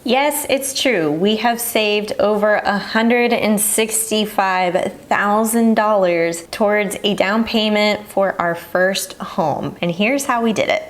Yes, it's true. We have saved over $165,000 towards a down payment for our first home. And here's how we did it.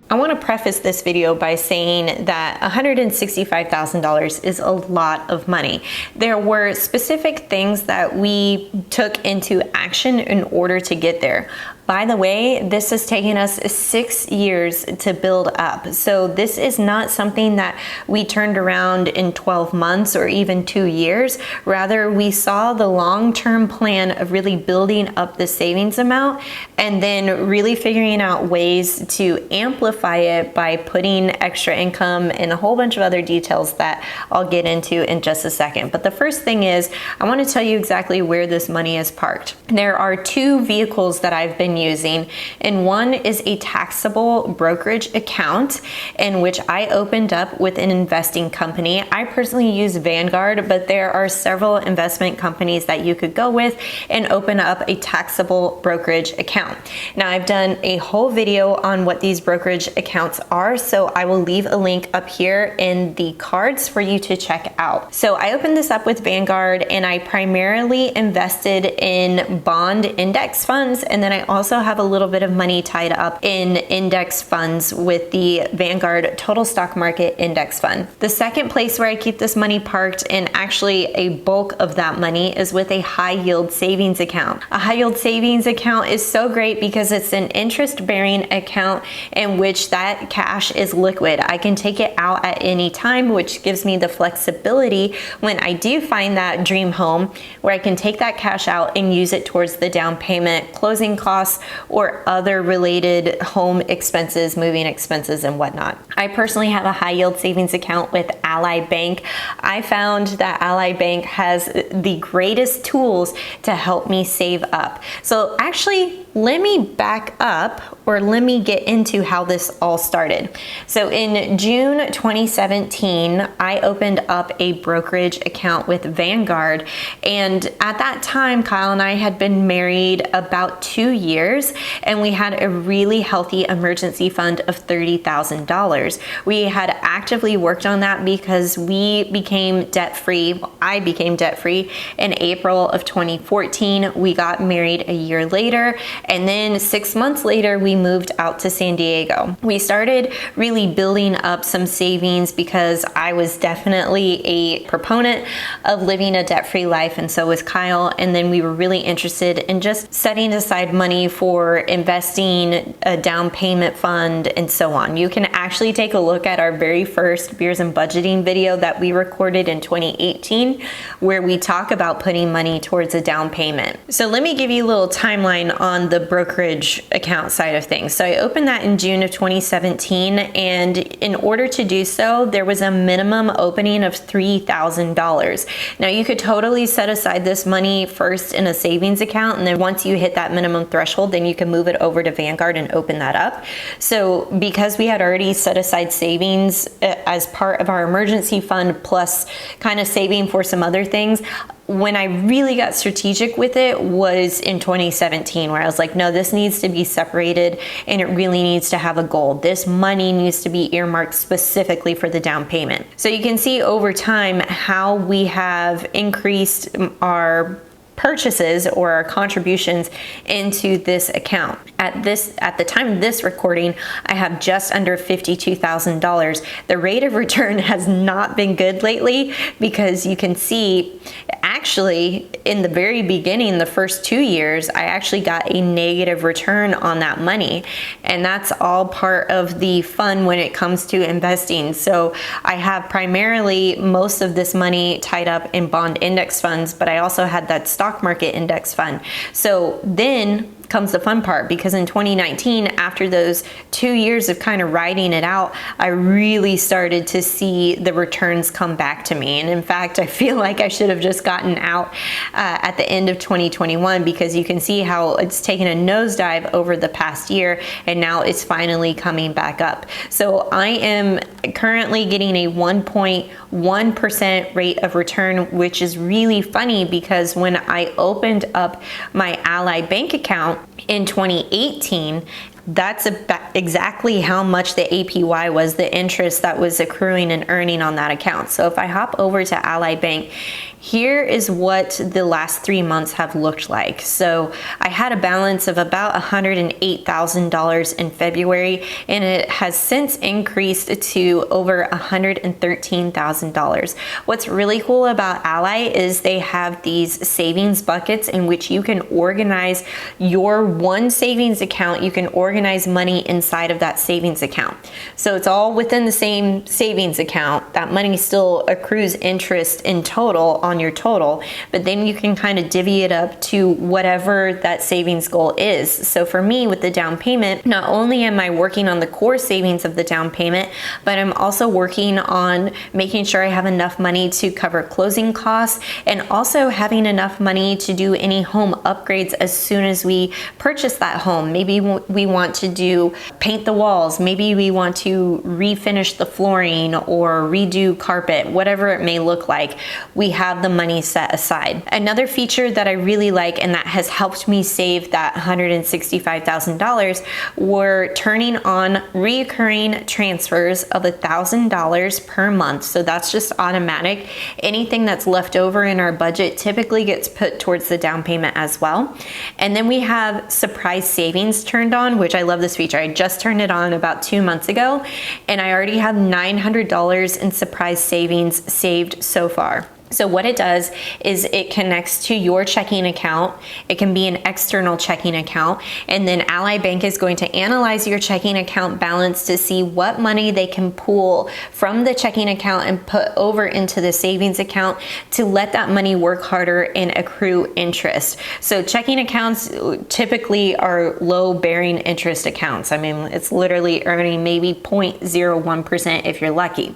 I want to preface this video by saying that $165,000 is a lot of money. There were specific things that we took into action in order to get there. By the way, this has taken us 6 years to build up. So this is not something that we turned around in 12 months or even 2 years. Rather, we saw the long-term plan of really building up the savings amount and then really figuring out ways to amplify it by putting extra income and a whole bunch of other details that I'll get into in just a second. But the first thing is, I want to tell you exactly where this money is parked. There are 2 vehicles that I've been using, and one is a taxable brokerage account in which I opened up with an investing company. I personally use Vanguard, but there are several investment companies that you could go with and open up a taxable brokerage account. Now, I've done a whole video on what these brokerage accounts are, so I will leave a link up here in the cards for you to check out. So I opened this up with Vanguard, and I primarily invested in bond index funds, and then I also have a little bit of money tied up in index funds with the Vanguard Total Stock Market Index Fund. The second place where I keep this money parked, and actually a bulk of that money, is with a high yield savings account. A high yield savings account is so great because it's an interest bearing account in which that cash is liquid. I can take it out at any time, which gives me the flexibility when I do find that dream home where I can take that cash out and use it towards the down payment, closing costs, or other related home expenses, moving expenses, and whatnot. I personally have a high yield savings account with Ally Bank. I found that Ally Bank has the greatest tools to help me save up. So actually, let me back up, or let me get into how this all started. So in June 2017, I opened up a brokerage account with Vanguard. And at that time, Kyle and I had been married about 2 years, and we had a really healthy emergency fund of $30,000. We had actively worked on that because we became debt-free. I became debt-free in April of 2014. We got married a year later, and then 6 months later, we moved out to San Diego. We started really building up some savings because I was definitely a proponent of living a debt-free life, and so was Kyle. And then we were really interested in just setting aside money for investing, a down payment fund, and so on. You can actually take a look at our very first Beers and Budgeting video that we recorded in 2018, where we talk about putting money towards a down payment. So let me give you a little timeline on the brokerage account side of things. So I opened that in June of 2017, and in order to do so, there was a minimum opening of $3,000. Now, you could totally set aside this money first in a savings account, and then once you hit that minimum threshold, then you can move it over to Vanguard and open that up. So because we had already set aside savings as part of our emergency fund, plus kind of saving for some other things, when I really got strategic with it was in 2017, where I was like, no, this needs to be separated and it really needs to have a goal. This money needs to be earmarked specifically for the down payment. So you can see over time how we have increased our purchases or our contributions into this account. At the time of this recording, I have just under $52,000. The rate of return has not been good lately because you can see actually in the very beginning, the first 2 years, I actually got a negative return on that money. And that's all part of the fun when it comes to investing. So I have primarily most of this money tied up in bond index funds, but I also had that stock market index fund. So then comes the fun part, because in 2019, after those 2 years of kind of riding it out, I really started to see the returns come back to me. And in fact, I feel like I should have just gotten out at the end of 2021, because you can see how it's taken a nosedive over the past year, and now it's finally coming back up. So I am currently getting a 1.1% rate of return, which is really funny because when I opened up my Ally bank account in 2018, that's exactly how much the APY was, the interest that was accruing and earning on that account. So if I hop over to Ally Bank, here is what the last 3 months have looked like. So I had a balance of about $108,000 in February, and it has since increased to over $113,000. What's really cool about Ally is they have these savings buckets in which you can organize your one savings account. You can organize money inside of that savings account. So it's all within the same savings account. That money still accrues interest in total on your total, but then you can kind of divvy it up to whatever that savings goal is. So for me, with the down payment, not only am I working on the core savings of the down payment, but I'm also working on making sure I have enough money to cover closing costs, and also having enough money to do any home upgrades as soon as we purchase that home. Maybe we want to paint the walls, maybe we want to refinish the flooring or redo carpet, whatever it may look like. We have the money set aside. Another feature that I really like, and that has helped me save that $165,000, were turning on reoccurring transfers of $1,000 per month. So that's just automatic. Anything that's left over in our budget typically gets put towards the down payment as well. And then we have surprise savings turned on, which I love this feature. I just turned it on about 2 months ago, and I already have $900 in surprise savings saved so far. So what it does is it connects to your checking account. It can be an external checking account, and then Ally Bank is going to analyze your checking account balance to see what money they can pull from the checking account and put over into the savings account to let that money work harder and accrue interest. So checking accounts typically are low bearing interest accounts. I mean, it's literally earning maybe 0.01% if you're lucky.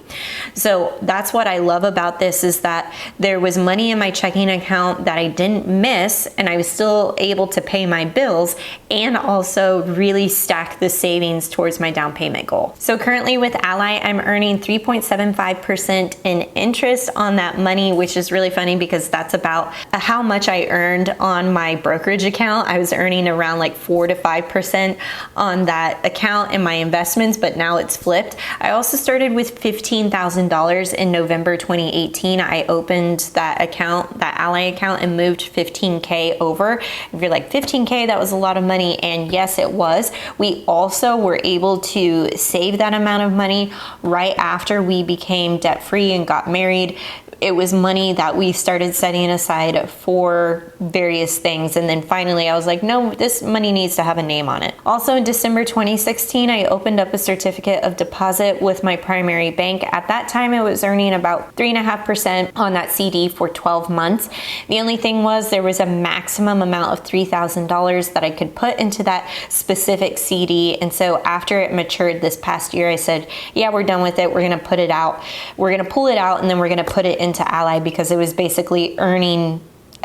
So that's what I love about this, is that there was money in my checking account that I didn't miss, and I was still able to pay my bills and also really stack the savings towards my down payment goal. So currently with Ally, I'm earning 3.75% in interest on that money, which is really funny because that's about how much I earned on my brokerage account. I was earning around like 4 to 5% on that account in my investments, but now it's flipped. I also started with $15,000 in November 2018. I opened that account, that Ally account, and moved $15K over. If you're like, $15K, that was a lot of money, and yes, it was. We also were able to save that amount of money right after we became debt-free and got married. It was money that we started setting aside for various things. And then finally I was like, no, this money needs to have a name on it. Also in December 2016, I opened up a certificate of deposit with my primary bank. At that time, it was earning about 3.5% on that CD for 12 months. The only thing was there was a maximum amount of $3,000 that I could put into that specific CD. And so after it matured this past year, I said, yeah, we're done with it. We're gonna put it out. We're gonna pull it out, and then we're gonna put it into Ally, because it was basically earning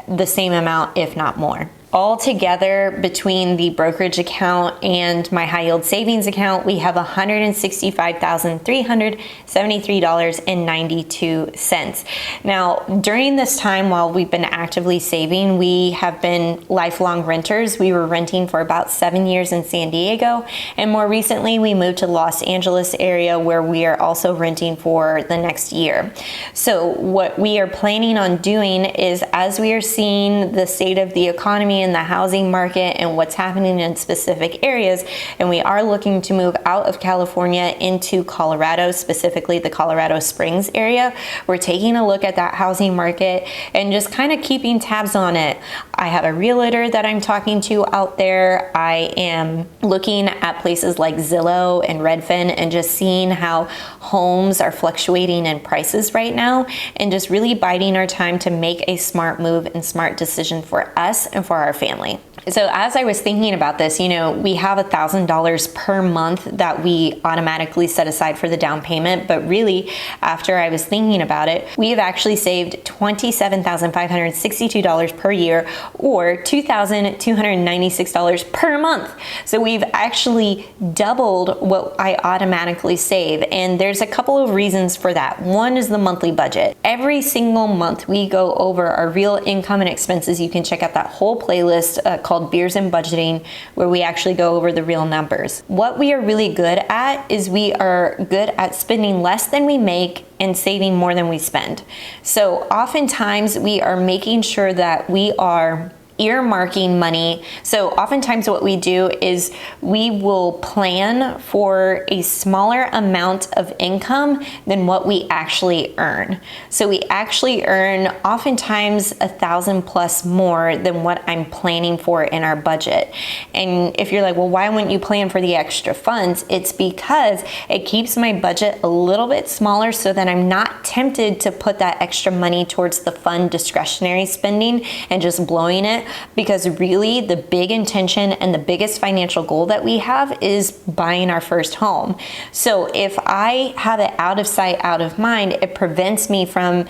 the same amount, if not more. All together, between the brokerage account and my high yield savings account, we have $165,373.92. Now, during this time while we've been actively saving, we have been lifelong renters. We were renting for about 7 years in San Diego, and more recently we moved to the Los Angeles area, where we are also renting for the next year. So what we are planning on doing is, as we are seeing the state of the economy in the housing market and what's happening in specific areas, and we are looking to move out of California into Colorado, specifically the Colorado Springs area. We're taking a look at that housing market and just kind of keeping tabs on it. I have a realtor that I'm talking to out there. I am looking at places like Zillow and Redfin and just seeing how homes are fluctuating in prices right now, and just really biding our time to make a smart move and smart decision for us and for our family. So as I was thinking about this, you know, we have $1,000 per month that we automatically set aside for the down payment, but really after I was thinking about it, we have actually saved $27,562 per year, or $2,296 per month. So we've actually doubled what I automatically save, and there's a couple of reasons for that. One is the monthly budget. Every single month we go over our real income and expenses. You can check out that whole playlist called Beers and Budgeting, where we actually go over the real numbers. What we are really good at is we are good at spending less than we make and saving more than we spend. So oftentimes we are making sure that we are earmarking money. So oftentimes what we do is we will plan for a smaller amount of income than what we actually earn. So we actually earn oftentimes $1,000+ more than what I'm planning for in our budget. And if you're like, well, why wouldn't you plan for the extra funds? It's because it keeps my budget a little bit smaller so that I'm not tempted to put that extra money towards the fun discretionary spending and just blowing it. Because really the big intention and the biggest financial goal that we have is buying our first home. So if I have it out of sight, out of mind, it prevents me from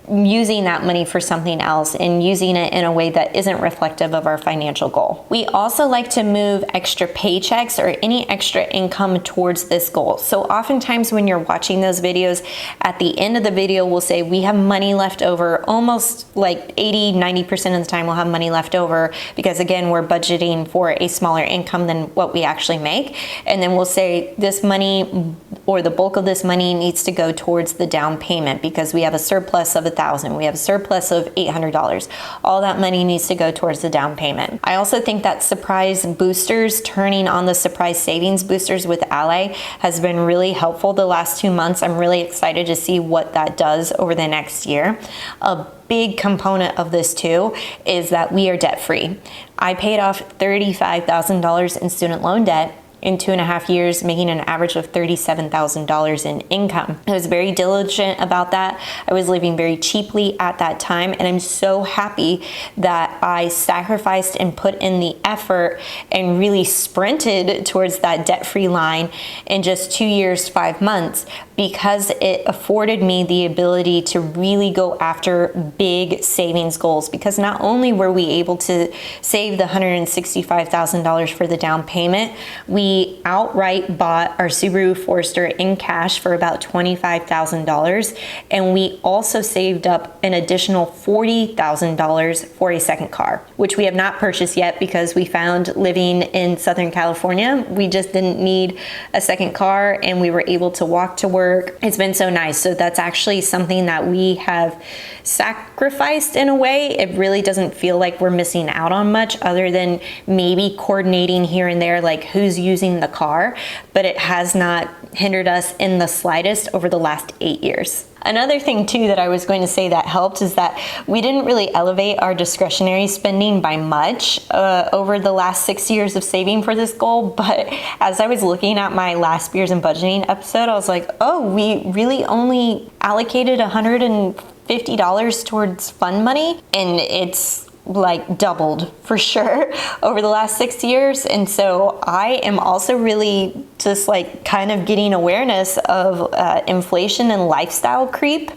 using that money for something else and using it in a way that isn't reflective of our financial goal. We also like to move extra paychecks or any extra income towards this goal. So oftentimes when you're watching those videos, at the end of the video, we'll say we have money left over. Almost like 80-90% of the time we'll have money left over, because again, we're budgeting for a smaller income than what we actually make. And then we'll say this money, or the bulk of this money, needs to go towards the down payment because we have a surplus of $1,000. We have a surplus of $800. All that money needs to go towards the down payment. I also think that surprise boosters, turning on the surprise savings boosters with Ally, has been really helpful the last 2 months. I'm really excited to see what that does over the next year. A big component of this too is that we are debt free. I paid off $35,000 in student loan debt in 2.5 years, making an average of $37,000 in income. I was very diligent about that. I was living very cheaply at that time, and I'm so happy that I sacrificed and put in the effort and really sprinted towards that debt-free line in just 2 years, 5 months, because it afforded me the ability to really go after big savings goals. Because not only were we able to save the $165,000 for the down payment, we outright bought our Subaru Forester in cash for about $25,000, and we also saved up an additional $40,000 for a second car, which we have not purchased yet because we found living in Southern California, we just didn't need a second car and we were able to walk to work. It's been so nice. So that's actually something that we have sacrificed in a way. It really doesn't feel like we're missing out on much other than maybe coordinating here and there, like who's using the car, but it has not hindered us in the slightest over the last 8 years. Another thing too that I was going to say that helped is that we didn't really elevate our discretionary spending by much over the last 6 years of saving for this goal. But as I was looking at my last Beers and Budgeting episode, I was like, oh, we really only allocated $150 towards fund money, and it's like doubled for sure over the last 6 years. And so I am also really just like kind of getting awareness of inflation and lifestyle creep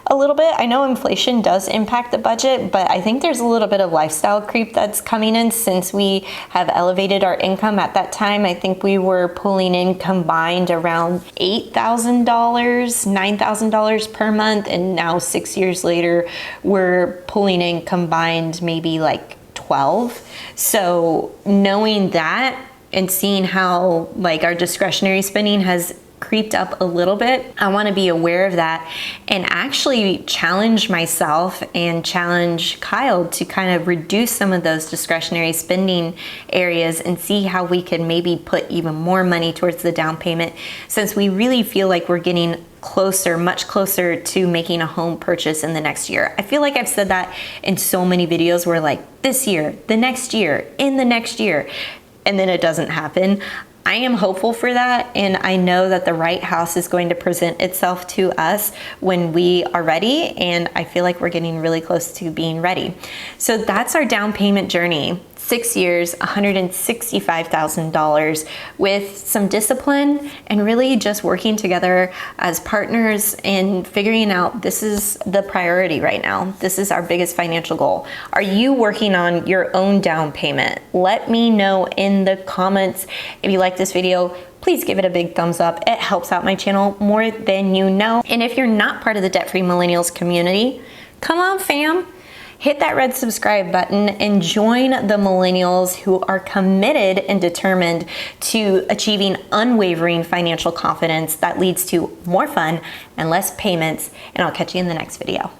a little bit. I know inflation does impact the budget, but I think there's a little bit of lifestyle creep that's coming in since we have elevated our income. At that time, I think we were pulling in combined around $8,000, $9,000 per month, and now 6 years later, we're pulling in combined maybe like 12. So knowing that and seeing how like our discretionary spending has creeped up a little bit, I want to be aware of that and actually challenge myself and challenge Kyle to kind of reduce some of those discretionary spending areas and see how we can maybe put even more money towards the down payment, since we really feel like we're getting closer, much closer to making a home purchase in the next year. I feel like I've said that in so many videos where like this year, the next year, in the next year, and then it doesn't happen. I am hopeful for that, and I know that the right house is going to present itself to us when we are ready, and I feel like we're getting really close to being ready. So that's our down payment journey. 6 years, $165,000 with some discipline and really just working together as partners and figuring out this is the priority right now. This is our biggest financial goal. Are you working on your own down payment? Let me know in the comments. If you like this video, please give it a big thumbs up. It helps out my channel more than you know. And if you're not part of the Debt Free Millennials community, come on fam. Hit that red subscribe button and join the millennials who are committed and determined to achieving unwavering financial confidence that leads to more fun and less payments. And I'll catch you in the next video.